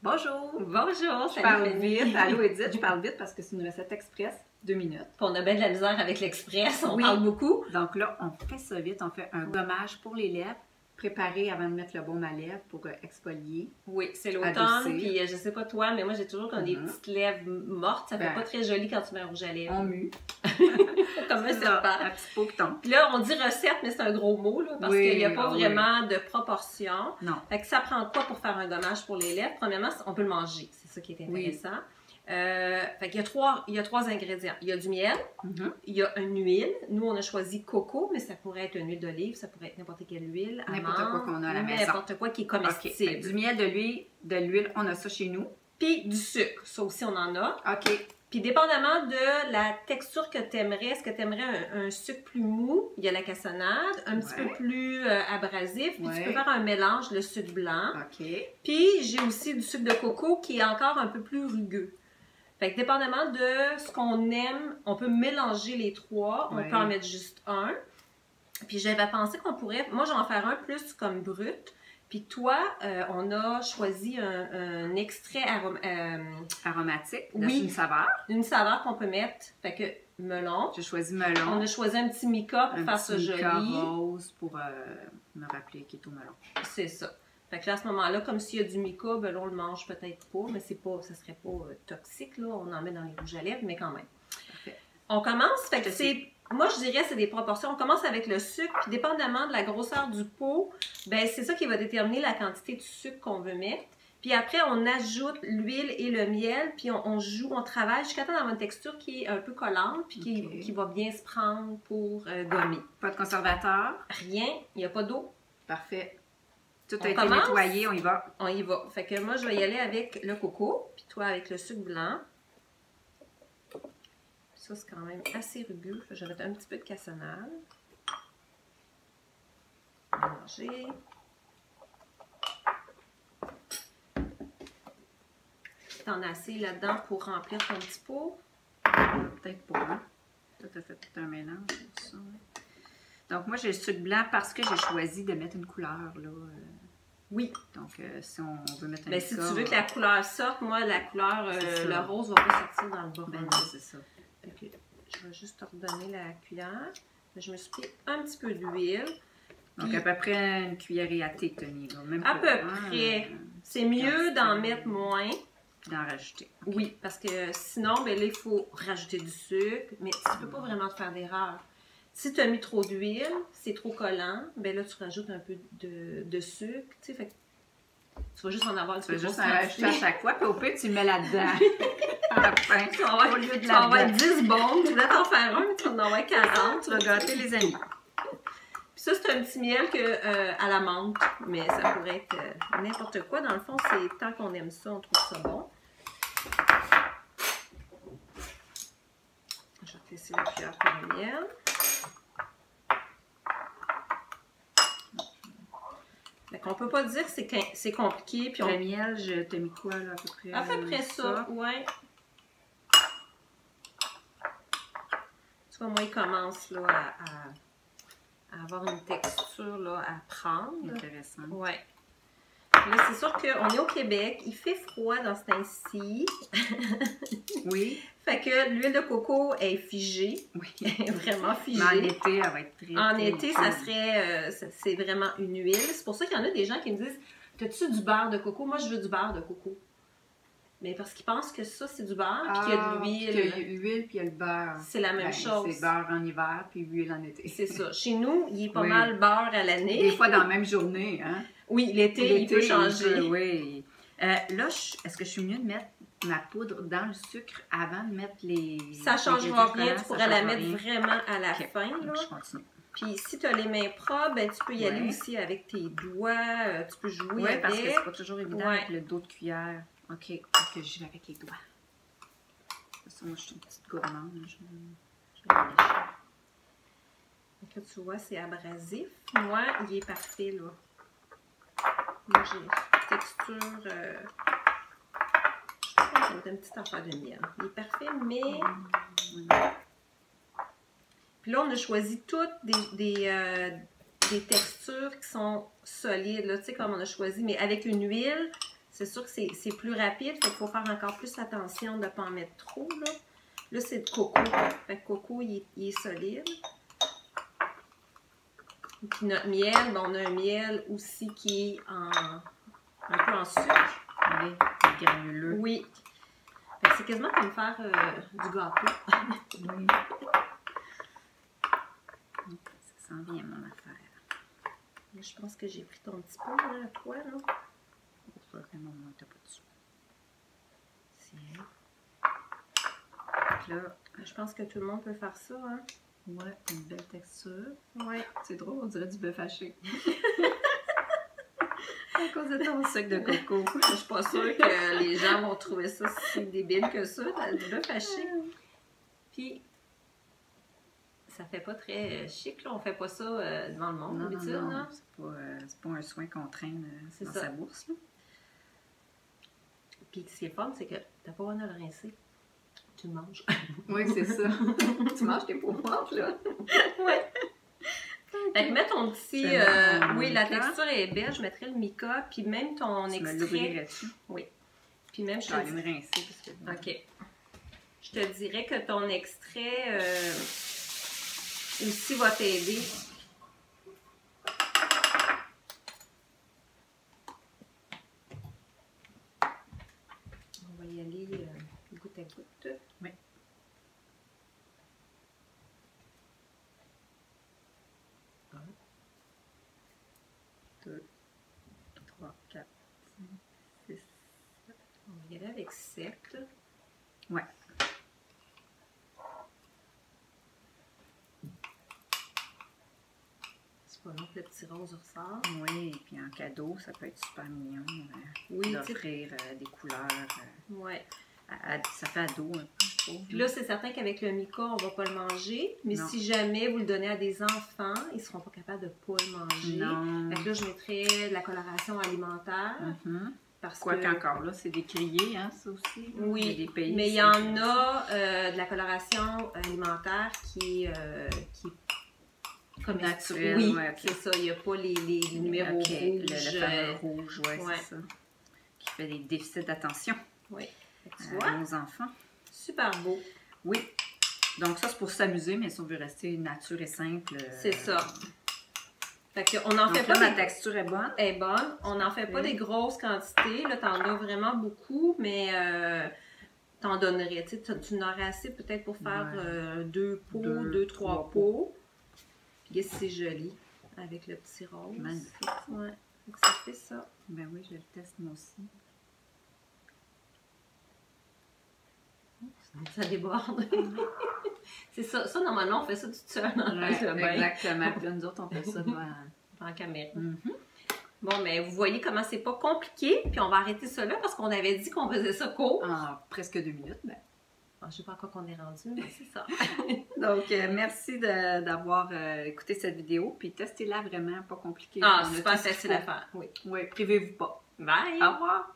Bonjour! Bonjour, Je parle vite. Allô Edith, je parle vite parce que c'est une recette express, 2 minutes. Puis on a bien de la misère avec l'express, on Oui. parle beaucoup. Donc là, on fait ça vite, on fait un gommage pour les lèvres, préparé avant de mettre le baume à lèvres pour exfolier. Oui, c'est l'automne, Adoucir. puis je sais pas toi, mais moi j'ai toujours comme des petites lèvres mortes, ça fait pas très joli quand tu mets un rouge à lèvres. On mue. Comme un C'est ça, serpent. un petit pot que tombe. Puis là, on dit recette, mais c'est un gros mot, là, parce qu'il n'y a pas vraiment de proportion. Non. Fait que ça prend quoi pour faire un gommage pour les lèvres? Premièrement, on peut le manger, c'est ça qui est intéressant. Fait qu'il y a trois ingrédients. Il y a du miel, il y a une huile. Nous, on a choisi coco, mais ça pourrait être une huile d'olive, ça pourrait être n'importe quelle huile. N'importe quoi qu'on a à la maison. N'importe quoi qui est comestible. Okay. Du miel, de l'huile, on a ça chez nous. Puis du sucre, ça aussi on en a. OK. Puis dépendamment de la texture que tu aimerais, est-ce que tu aimerais un sucre plus mou, il y a la cassonade, un petit peu plus abrasif, puis tu peux faire un mélange, le sucre blanc. OK. Puis j'ai aussi du sucre de coco qui est encore un peu plus rugueux. Fait que dépendamment de ce qu'on aime, on peut mélanger les trois, on peut en mettre juste un. Puis j'avais pensé qu'on pourrait, moi j'en faire un plus comme brut. Puis toi, on a choisi un extrait aromatique, une saveur. Une saveur qu'on peut mettre. Fait que melon. J'ai choisi melon. On a choisi un petit mica pour faire ça joli. Un petit mica rose pour me rappeler qu'il est au melon. C'est ça. Fait que là, à ce moment-là, comme s'il y a du mica, ben là, on le mange peut-être pas, mais c'est pas, ça serait pas toxique, là. On en met dans les rouges à lèvres, mais quand même. Parfait. On commence, fait que c'est... Moi, je dirais c'est des proportions. On commence avec le sucre, puis dépendamment de la grosseur du pot, ben c'est ça qui va déterminer la quantité de sucre qu'on veut mettre. Puis après, on ajoute l'huile et le miel, puis on travaille jusqu'à temps d'avoir une texture qui est un peu collante, puis qui va bien se prendre pour gommer. Pas de conservateur? Rien, il n'y a pas d'eau. Parfait. Tout a été nettoyé, on y va. On y va. Fait que moi, je vais y aller avec le coco, puis toi avec le sucre blanc. Ça, c'est quand même assez rugueux. Je vais mettre un petit peu de cassonade. Mélanger. T'en as assez là-dedans pour remplir ton petit pot? Peut-être pas. Hein? Toi, tu as fait tout un mélange. Tout ça. Donc, moi, j'ai le sucre blanc parce que j'ai choisi de mettre une couleur. Là, Oui. Donc, si on veut mettre un mica, si tu veux que la couleur sorte, moi, la couleur, le rose va pas sortir dans le bas. Ben, c'est ça. Okay. Je vais juste te redonner la cuillère. Je me suis pris un petit peu d'huile. Donc, puis, à peu près une cuillerée à thé que tu as mis. Même à peu près. C'est mieux d'en mettre moins. D'en rajouter. Okay. Oui, parce que sinon, ben là, il faut rajouter du sucre. Mais tu ne peux pas vraiment te faire d'erreur. Si tu as mis trop d'huile, c'est trop collant, ben là, tu rajoutes un peu de sucre. Tu sais, fait que tu vas juste en avoir un petit peu. Tu vas juste en rajouter à chaque fois, puis au pire, tu le mets là-dedans. À la fin, tu vas avoir 10 bombes, tu voulais t'en faire un, tu vas en avoir 40. Tu vas gâter les amis. Puis ça, c'est un petit miel à la menthe, mais ça pourrait être n'importe quoi. Dans le fond, c'est tant qu'on aime ça, on trouve ça bon. Je vais laisser la cuillère pour le miel. Fait qu'on peut pas dire que c'est compliqué. Puis le miel, je t'ai mis quoi là, à peu près? À peu près ça, ouais. Tu vois, moi, il commence là, à avoir une texture là, à prendre. Intéressant. Ouais. Là, c'est sûr qu'on est au Québec. Il fait froid dans ce temps-ci. Oui. Fait que l'huile de coco est figée. Oui. Elle est vraiment figée. Mais en été, elle va être très... En été, ça serait... c'est vraiment une huile. C'est pour ça qu'il y en a des gens qui me disent « T'as-tu du beurre de coco? » Moi, je veux du beurre de coco. Mais parce qu'ils pensent que ça, c'est du beurre, puis qu'il y a de l'huile. Il y a l'huile, puis il y a le beurre. C'est la même chose. C'est beurre en hiver, puis huile en été. C'est ça. Chez nous, il est pas mal beurre à l'année. Des fois, dans la même journée, hein? Oui, l'été, il peut changer. Oui. Là, est-ce que je suis mieux de mettre ma poudre dans le sucre avant de mettre les... Ça ne changera rien. Tu pourrais la mettre vraiment à la fin. Là. Je continue. Puis si tu as les mains propres, ben, tu peux y aller aussi avec tes doigts. Tu peux jouer avec. Parce que c'est pas toujours évident avec le dos de cuillère. OK, que je vais avec les doigts. De toute façon, moi, je suis une petite gourmande. Je vais la lécher. Donc là, tu vois, c'est abrasif. Moi, il est parfait, là. Moi, j'ai une texture... je pense que ça va être une petite affaire de miel. Il est parfait, mais... Puis là, on a choisi toutes des textures qui sont solides, là. Tu sais, comme on a choisi, mais avec une huile... C'est sûr que c'est plus rapide, fait qu'il faut faire encore plus attention de ne pas en mettre trop, là. Là, c'est de coco. Fait que coco, il est solide. Puis notre miel, ben, on a un miel aussi qui est un peu en sucre. Oui, granuleux. Oui. Fait que c'est quasiment comme faire du gâteau. Oui. Ça sent bien mon affaire. Là, je pense que j'ai pris ton petit peu, là, à toi, là. Vraiment, t'as pas dessus. Là, je pense que tout le monde peut faire ça, hein? Ouais, une belle texture. Ouais. C'est drôle, on dirait du bœuf haché. À cause de ton sucre de coco. Je suis pas sûre que les gens vont trouver ça si débile que ça, du bœuf haché. Puis, ça fait pas très chic, là. On fait pas ça devant le monde, d'habitude, non? C'est pas un soin qu'on traîne dans sa bourse, là. Puis, ce qui est fun, c'est que t'as pas besoin de le rincer. Tu le manges. Oui, c'est ça. Tu manges tes poires, là. Oui. Fait que mets ton petit... oui, la texture est belle. Je mettrais le mica, puis même ton extrait... Tu me l'ouvrirais-tu? Oui. Puis même... Je vais aller me rincer. Parce que... OK. Je te dirais que ton extrait aussi va t'aider. On va y aller goutte à goutte. Oui. 1, 2, 3, 4, 5, 6, 7. On va y aller avec 7. Ouais. C'est pas long que le petit rose ressort. Oui, et puis en cadeau, ça peut être super mignon. Oui, d'offrir des couleurs. Ouais. Ça fait ado un peu, je trouve. Puis là, c'est certain qu'avec le mica, on va pas le manger. Mais si jamais vous le donnez à des enfants, ils seront pas capables de pas le manger. Non. Fait que là, je mettrais de la coloration alimentaire. Parce qu'encore là, c'est décrié, hein, ça aussi. Oui, il y a des pays, mais il y en a de la coloration alimentaire qui est naturelle. Oui, ouais, c'est ça. Il n'y a pas les numéros rouges. Le fameux rouge, ouais, c'est ça. Qui fait des déficits d'attention. Oui. Tu vois? Nos enfants. Super beau. Oui. Donc ça, c'est pour s'amuser, mais si on veut rester nature et simple. C'est ça. Fait qu'on en fait pas. Là, la texture est bonne. Elle est bonne. On n'en fait pas des grosses quantités. Là, t'en as vraiment beaucoup, mais t'en donnerais. Tu en aurais assez peut-être pour faire 2 pots, 2-3 pots. Puis c'est joli avec le petit rose. Magnifique. Ouais. Donc ça fait ça. Ben oui, je le teste moi aussi. Ça déborde. C'est ça. Ça, normalement, on fait ça tout seul dans le bain. Exactement. Puis là, nous autres, on fait ça devant en caméra. Bon, mais vous voyez comment c'est pas compliqué. Puis on va arrêter ça là parce qu'on avait dit qu'on faisait ça court. En presque 2 minutes. Ben. Bon, je sais pas à quoi qu'on est rendu, mais c'est ça. Donc, merci d'avoir écouté cette vidéo. Puis testez-la vraiment, pas compliqué. Ah, super facile à faire. Oui. Oui, privez-vous pas. Bye! Au revoir!